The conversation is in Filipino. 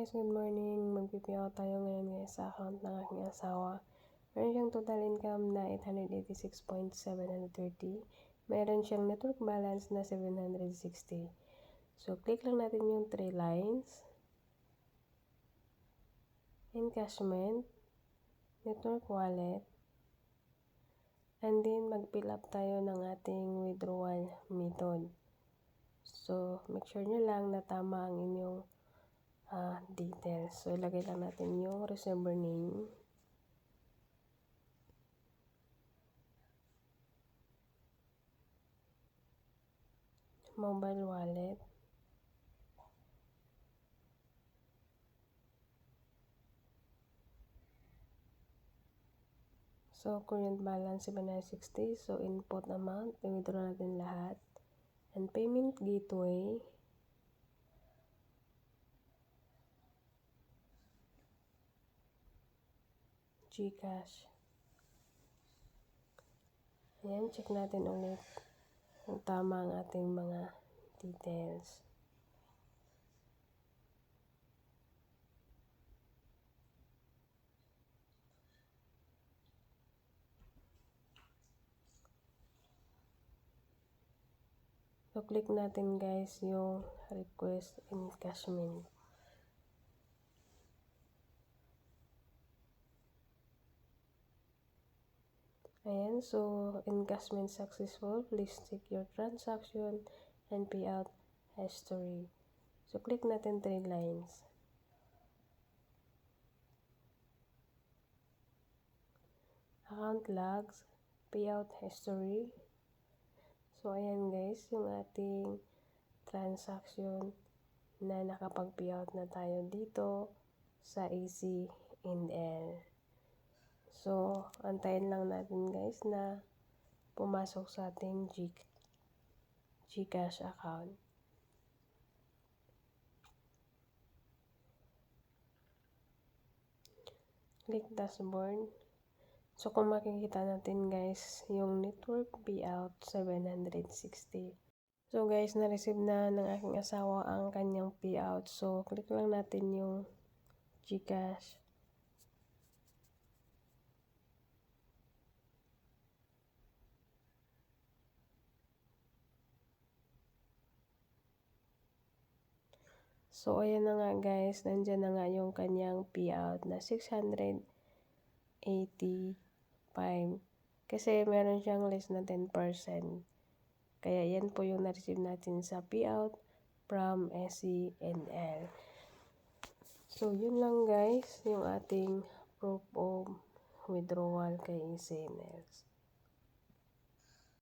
guys, good morning. Magpipiyaw tayo ngayon guys sa account ng aking asawa. Meron siyang total income na 886.730. Meron siyang network balance na 760. So, click lang natin yung 3 lines. Encashment, network wallet, and then mag-fill up tayo ng ating withdrawal method. So, make sure nyo lang na tama ang inyong details. So, ilagay lang natin yung receiver name. Mobile wallet. So, current balance 760. So, input amount. I-withdraw natin lahat. And payment gateway. GCash. Ayan, check natin ulit kung tama ang ating mga details. So, click natin guys yung request encashment. Ayan, so encashment successful. Please check your transaction and payout history. So, click natin 3 lines. Account logs, payout history. So, ayan guys, yung ating transaction na nakapag-payout na tayo dito sa AC&L. So, antayin lang natin guys na pumasok sa ating GCash account. Click dashboard. So, kung makikita natin guys, yung network payout 760. So, guys, na-receive na ng aking asawa ang kanyang payout. So, click lang natin yung GCash. So, ayan na nga guys, nandyan na nga yung kanyang payout na 685. Kasi meron siyang less na 10%. Kaya yan po yung na-receive natin sa payout from AC&L. So, yun lang guys, yung ating proof of withdrawal kay AC&L.